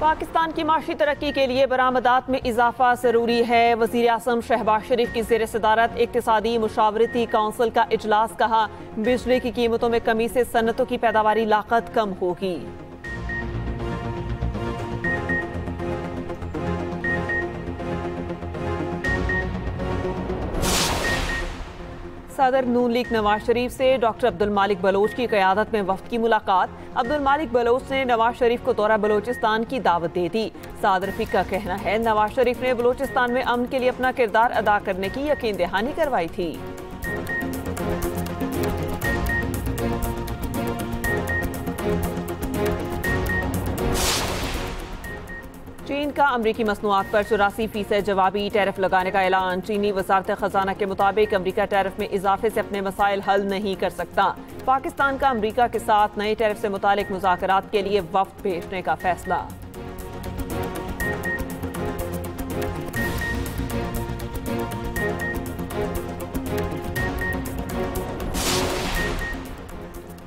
पाकिस्तान की माशी तरक्की के लिए बरामदात में इजाफा जरूरी है। वज़ीर आज़म शहबाज शरीफ की ज़ेर सदारत इक़्तिसादी मुशावरती काउंसिल का इजलास, कहा बिजली की कीमतों में कमी से सन्नतों की पैदावारी लाकत कम होगी। सदर नून लीग नवाज शरीफ से डॉक्टर अब्दुल मालिक बलोच की क़यादत में वफ़द की मुलाकात। अब्दुल मालिक बलोच ने नवाज शरीफ को दौरा बलोचिस्तान की दावत दे दी। सादर फिक का कहना है नवाज शरीफ ने बलोचिस्तान में अमन के लिए अपना किरदार अदा करने की यकीन दहानी करवाई थी। चीन का अमरीकी मसनूआत पर 84% जवाबी टैरिफ लगाने का ऐलान। चीनी वजारत खजाना के मुताबिक अमरीका टैरिफ में इजाफे से अपने मसाइल हल नहीं कर सकता। पाकिस्तान का अमरीका के साथ नए टैरिफ से मुतालिक मुज़ाकरात के लिए वफ्द भेजने का फैसला।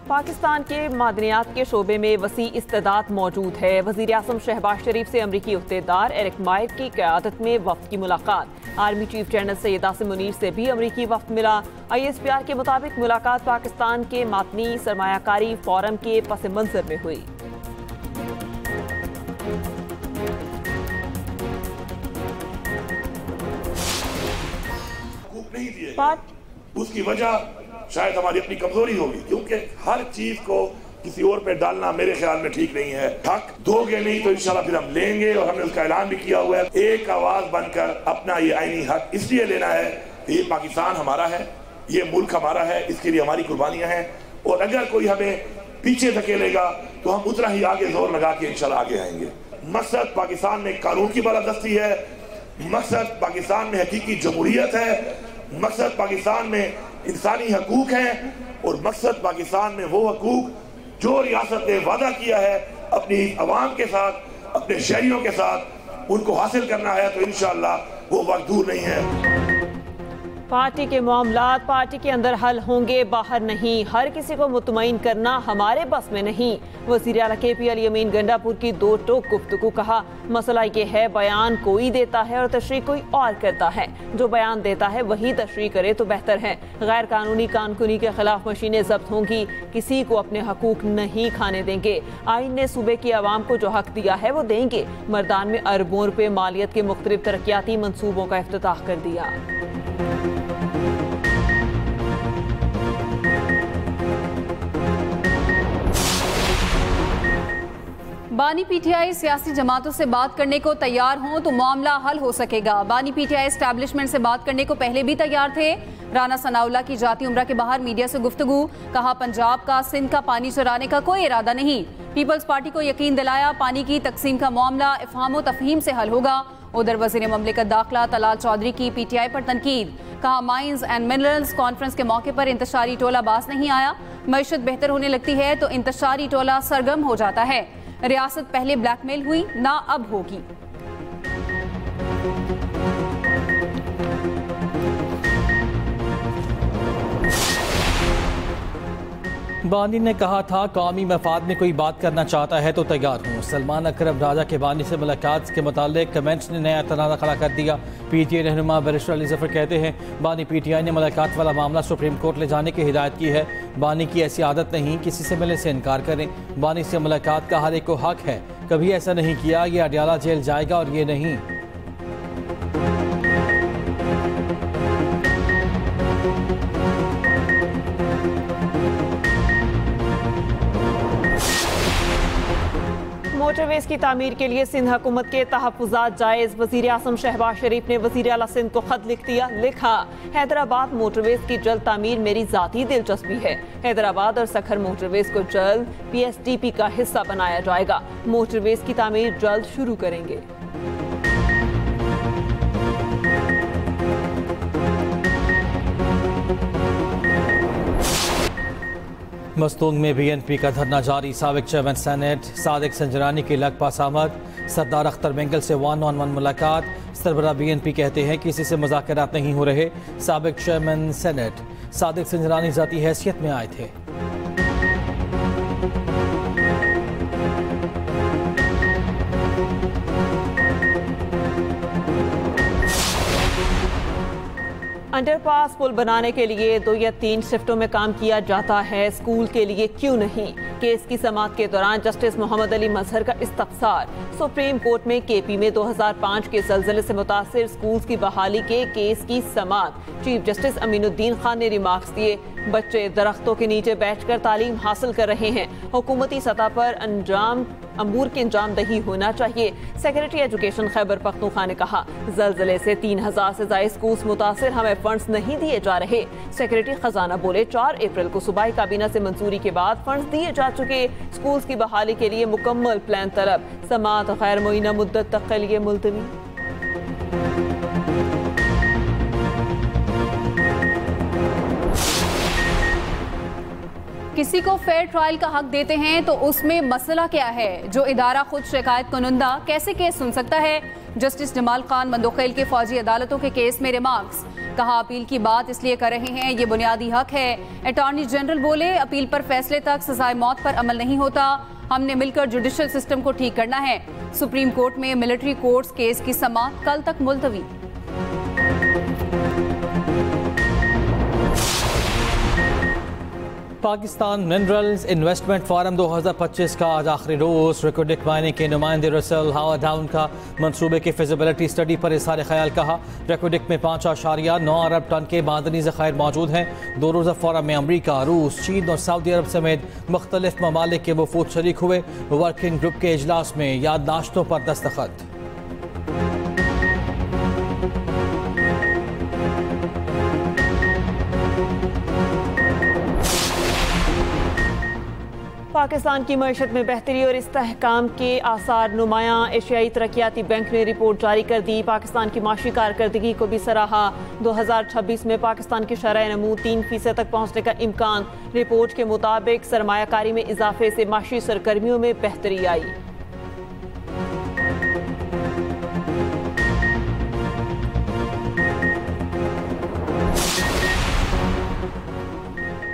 पाकिस्तान के मादनियात के शोबे में वसी इस्तेदाद मौजूद है। वज़ीर आज़म शहबाज शरीफ से अमरीकी उहदेदार एरिक मायर की क़यादत में वफ़द की मुलाकात। Army chief general Syed Asim Munir से भी अमरीकी वफ़द मिला। ISPR के मुताबिक मुलाकात पाकिस्तान के मादनी सरमायाकारी फोरम के पस मंज़र में हुई। उसकी वजह शायद हमारी अपनी कमजोरी होगी, क्योंकि हर चीज को किसी और पे डालना मेरे ख्याल में ठीक नहीं है। हक दोगे नहीं तो इंशाल्लाह फिर हम लेंगे, और हमने उसका ऐलान भी किया हुआ है। एक आवाज बनकर अपना ये आईनी हक इसलिए लेना है कि ये पाकिस्तान हमारा है, ये मुल्क हमारा है, इसके लिए हमारी कुर्बानियां हैं, और अगर कोई हमें पीछे धकेलेगा तो हम उतना ही आगे जोर लगा के इंशाल्लाह आगे आएंगे। मकसद पाकिस्तान में कानून की बालादस्ती है, मकसद पाकिस्तान में हकीकी जमहूरियत है, मकसद पाकिस्तान में इंसानी हकूक हैं, और मकसद पाकिस्तान में वो हकूक जो रियासत ने वादा किया है अपनी अवाम के साथ, अपने शहरियों के साथ, उनको हासिल करना है। तो इंशाअल्लाह वो वक्त दूर नहीं है। पार्टी के मामलात पार्टी के अंदर हल होंगे, बाहर नहीं। हर किसी को मुतमईन करना हमारे बस में नहीं। वज़ीर आला KP अली अमीन गंडापुर की दो टोक गुफ्तगू, कहा मसला ये है बयान कोई देता है और तशरीह कोई और करता है। जो बयान देता है वही तशरीह करे तो बेहतर है। गैर कानूनी कानकुनी के खिलाफ मशीनें जब्त होंगी, किसी को अपने हकूक नहीं खाने देंगे। आइन ने सूबे की आवाम को जो हक दिया है वो देंगे। मर्दान में अरबों रुपए मालियत के मुख्तलिफ तरक्याती मनसूबों का इफ्तिताह कर दिया। बानी PTI सियासी जमातों से बात करने को तैयार हों तो मामला हल हो सकेगा। बानी PTI एस्टैब्लिशमेंट से बात करने को पहले भी तैयार थे। राना सनाउल्लाह की जाती उम्रा के बाहर मीडिया से गुफ्तगू, कहा पंजाब का सिंध का पानी चुराने का कोई इरादा नहीं। पीपल्स पार्टी को यकीन दिलाया पानी की तकसीम का मामला इफ़हाम व तफहीम से हल होगा। उधर वज़ीर ममलिकत दाखिला तलाल चौधरी की PTI पर तनकीद, कहा माइंस एंड मिनरल्स कॉन्फ्रेंस के मौके पर इंतशारी टोला बास नहीं आया। मईशत बेहतर होने लगती है तो इंतशारी टोला सरगर्म हो जाता है। रियासत पहले ब्लैकमेल हुई, ना अब होगी। बानी ने कहा था कौमी मफाद में कोई बात करना चाहता है तो तैयार हूँ। सलमान अकरम राजा के बानी से मुलाकात के मुताल्लिक कमेंट्स ने नया तनाज़ा खड़ा कर दिया। PTI रहनुमा बैरिस्टर अली ज़फ़र कहते हैं बानी PTI ने मुलाकात वाला मामला सुप्रीम कोर्ट ले जाने की हिदायत की है। बानी की ऐसी आदत नहीं किसी से मिलने से इनकार करें। बानी से मुलाकात का हर एक को हक है, कभी ऐसा नहीं किया ये अडयाला जेल जाएगा और ये नहीं। मोटरवेज की तामीर के लिए सिंध हुकूमत के तहफ़्फ़ुज़ात जायज़। वज़ीर आज़म शहबाज शरीफ ने वज़ीर आला सिंध को खत लिख दिया। लिखा हैदराबाद मोटरवेज की जल्द तामीर मेरी ज़ाती दिलचस्पी है। हैदराबाद और सखर मोटरवेज को जल्द PSDP का हिस्सा बनाया जाएगा। मोटरवेज की तामीर जल्द शुरू करेंगे। मस्तूंग में BNP का धरना जारी। साबिक चेयरमैन सेनेट सादिक संजरानी की लगपास आमद। सरदार अख्तर बेंगल से 1-on-1 मुलाकात। सरबराह BNP कहते हैं किसी से मुज़ाकरात नहीं हो रहे। साबिक चेयरमैन सेनेट सादिक सिंजरानी ज़ाती हैसियत में आए थे। अंडरपास पुल बनाने के लिए 2 या 3 शिफ्टों में काम किया जाता है, स्कूल के लिए क्यों नहीं? केस की समाअत के दौरान जस्टिस मोहम्मद अली मजहर का इस्तफसार। सुप्रीम कोर्ट में केपी में 2005 के ज़लज़ले से मुतासिर स्कूल्स की बहाली के केस की समाअत। चीफ जस्टिस अमीनुद्दीन खान ने रिमार्क्स दिए, बच्चे दरख्तों के नीचे बैठकर तालीम हासिल कर रहे हैं, हुकूमती सतह पर अमूर की अंजामदही होना चाहिए। सेक्रेटरी एजुकेशन खैबर पख्तूनख्वा ने कहा, ज़लज़ले से 3000 से ज़ायद स्कूल्स मुतासिर, हमें फंड्स नहीं दिए जा रहे। सेक्रेटरी खजाना बोले, 4 अप्रैल को सूबाई काबीना से मंजूरी के बाद फंड्स दिए जा चुके, स्कूल्स की बहाली के लिए मुकम्मल प्लान तलब। समाअत गैर मुइना मुद्दत तक के लिए मुलतवी। किसी को फेयर ट्रायल का हक देते हैं तो उसमें मसला क्या है? जो इदारा खुद शिकायत कुनुंदा कैसे केस सुन सकता है? जस्टिस जमाल खान मंदोखेल के फौजी अदालतों के केस में रिमार्क्स। कहा, अपील की बात इसलिए कर रहे हैं, ये बुनियादी हक है। अटॉर्नी जनरल बोले, अपील पर फैसले तक सजाए मौत पर अमल नहीं होता, हमने मिलकर जुडिशल सिस्टम को ठीक करना है। सुप्रीम कोर्ट में मिलिट्री कोर्ट्स केस की समाअत कल तक मुलतवी। पाकिस्तान मिनरल्स इन्वेस्टमेंट फोरम 2025 का आज आखिरी रोज। रिकोडिक माइनिंग के नुमाइंदे रसल हावा डाउन का मंसूबे की फिजिबिलिटी स्टडी पर इज़हार ख्याल कहा। रिकोडिक में 5.9 अरब टन के मादनी ज़खायर मौजूद हैं। 2 रोज़ा फोरम में अमरीका, रूस, चीन और सऊदी अरब समेत मुख्तलिफ ममालिक के वफूद शरीक हुए। वर्किंग ग्रुप के इजलास में याददाश्तों पर दस्तखत। पाकिस्तान की मईशत में बेहतरी और इस्तेहकाम के आसार नुमायां। एशियाई तरक्याती बैंक ने रिपोर्ट जारी कर दी, पाकिस्तान की माशी कारकर्दगी को भी सराहा। 2026 में पाकिस्तान की शरह नमू 3% तक पहुँचने का इम्कान। रिपोर्ट के मुताबिक सरमायाकारी में इजाफे से माशी सरगर्मियों में बेहतरी आई।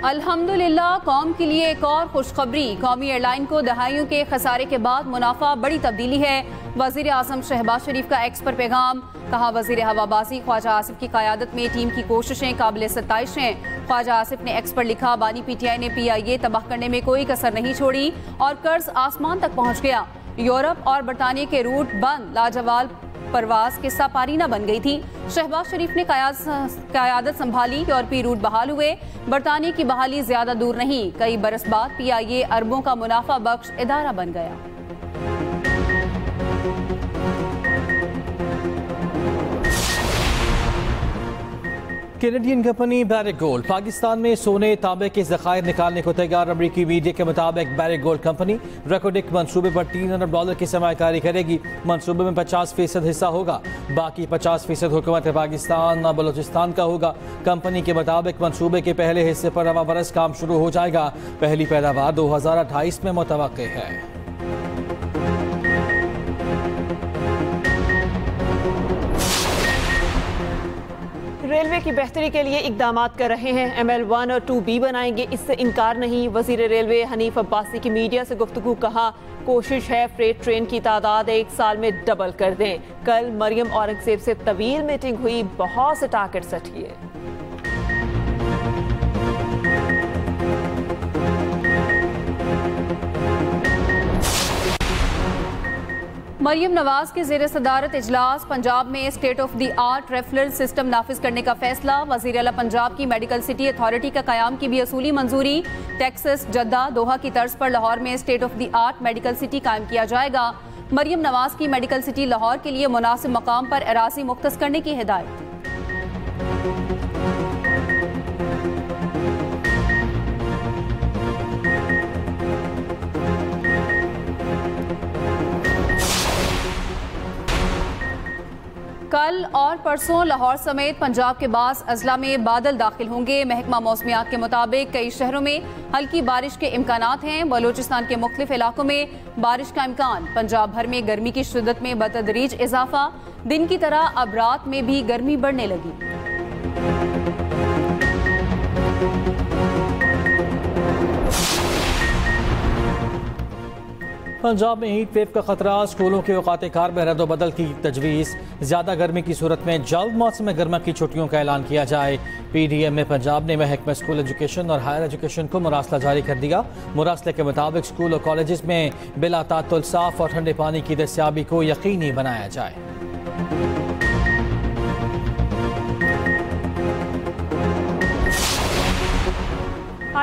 अल्हम्दुलिल्लाह, कौम के लिए एक और खुशखबरी। कौमी एयरलाइन को दहाइयों के खसारे के बाद मुनाफा, बड़ी तब्दीली है। वजीर आजम शहबाज शरीफ का एक्स पर पैगाम। कहा, वजीर हवाबाजी ख्वाजा आसिफ की क़यादत में टीम की कोशिशें काबिल सत्ताइश हैं। ख्वाजा आसिफ ने एक्स पर लिखा, बानी PTI ने PIA तबाह करने में कोई कसर नहीं छोड़ी और कर्ज आसमान तक पहुँच गया। यूरोप और बरतानिया के रूट बंद, लाजवाब परवाज किस्सा पारीना बन गई थी। शहबाज शरीफ ने क़यादत संभाली, यूरोपीय रूट बहाल हुए। बरतानिया की बहाली ज्यादा दूर नहीं, कई बरस बाद PIA अरबों का मुनाफा बख्श इदारा बन गया। Canadian company Barrick Gold Pakistan में सोने तांबे के ज़खायर निकालने को तैयार। अमरीकी मीडिया के मुताबिक बैरिक गोल्ड कंपनी रिकोडिक मंसूबे पर $3 अरब की सरमायाकारी करेगी। मंसूबे में 50% हिस्सा होगा, बाकी 50% हुकूमत पाकिस्तान और बलूचिस्तान का होगा। कंपनी के मुताबिक मंसूबे के पहले हिस्से पर रवा बरस काम शुरू हो जाएगा। पहली पैदावार 2028 में मुतवक्के है। रेलवे की बेहतरी के लिए इकदाम कर रहे हैं, ML1 और 2B बनाएंगे, इससे इनकार नहीं। वजीर रेलवे हनीफ अब्बासी की मीडिया से गुफ्तगू। कहा, कोशिश है फ्रेट ट्रेन की तादाद 1 साल में डबल कर दें। कल मरियम औरंगजेब से तवील मीटिंग हुई, बहुत से टारगेट सेट किए। मरियम नवाज के ज़ेर सदारत इजलास। पंजाब में state of the art referral system नाफिज करने का फैसला। वज़ीर आला पंजाब की मेडिकल सिटी अथॉरिटी का क़याम की भी असूली मंजूरी। टेक्सास, जद्दा, दोहा की तर्ज पर लाहौर में state of the art medical city कायम किया जाएगा। मरियम नवाज की मेडिकल सिटी लाहौर के लिए मुनासिब मकाम पर अराज़ी मुख्तस करने की हिदायत। कल और परसों लाहौर समेत पंजाब के बास अजला में बादल दाखिल होंगे। महकमा मौसमियात के मुताबिक कई शहरों में हल्की बारिश के इम्कानात हैं। बलूचिस्तान के मुख्तलिफ इलाकों में बारिश का इम्कान। पंजाब भर में गर्मी की शिद्दत में बतदरीज इजाफा। दिन की तरह अब रात में भी गर्मी बढ़ने लगी। पंजाब में हीट वेव का खतरा, स्कूलों के औकात कार में रद्द-ओ-बदल की तजवीज़। ज़्यादा गर्मी की सूरत में जल्द मौसम गर्मा की छुट्टियों का ऐलान किया जाए। PDM में पंजाब ने महकमा स्कूल एजुकेशन और हायर एजुकेशन को मुरासला जारी कर दिया। मुरासले के मुताबिक स्कूल और कॉलेजेस में बिला तातुल साफ और ठंडे पानी की दस्तियाबी को यकीनी बनाया जाए।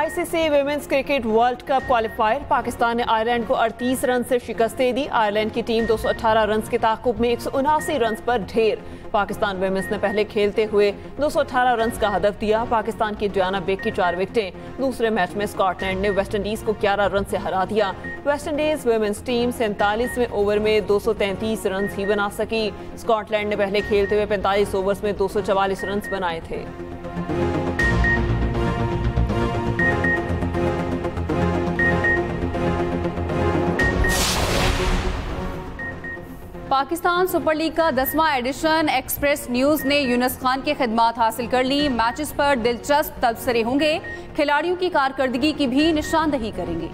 ICC women's cricket world cup qualifier, Pakistan ने आयरलैंड को 38 रन से शिकस्त दे दी। आयरलैंड की टीम 218 रन के ताकुब में 179 रन पर ढेर। पाकिस्तान विमेंस ने पहले खेलते हुए 218 रन का हदफ दिया। पाकिस्तान की डियाना बेग की 4 विकेटें। दूसरे मैच में स्कॉटलैंड ने वेस्टइंडीज को 11 रन से हरा दिया। वेस्टइंडीज विमेंस टीम 47वें ओवर में 233 रन ही बना सकी। स्कॉटलैंड ने पहले खेलते हुए 45 ओवर्स में 244 रन बनाए थे। पाकिस्तान सुपर लीग का 10वां एडिशन एक्सप्रेस न्यूज ने यूनुस खान की खिदमात हासिल कर ली। मैचेस पर दिलचस्प तबसरे होंगे, खिलाड़ियों की कारकर्दगी की भी निशानदही करेंगे।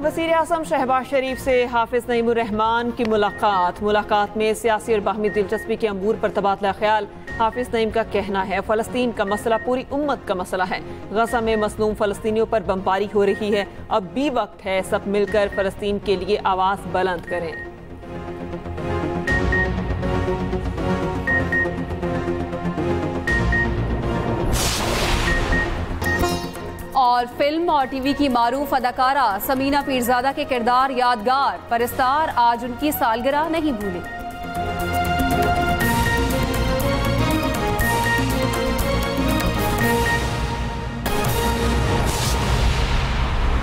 वज़ीर आज़म शहबाज शरीफ से हाफिज नईमुर रहमान की मुलाकात में सियासी और बाहमी दिलचस्पी के अमूर पर तबादला ख्याल। हाफिज नईम का कहना है फ़लस्तीन का मसला पूरी उम्मत का मसला है। गज़ा में मसलूम फ़लस्तीनियों पर बमबारी हो रही है, अब भी वक्त है सब मिलकर फ़लस्तीन के लिए आवाज़ बुलंद करें। और फिल्म और टीवी की मारूफ अदाकारा समीना पीरजादा के किरदार यादगार। परस्तार आज उनकी सालगिरह नहीं भूले।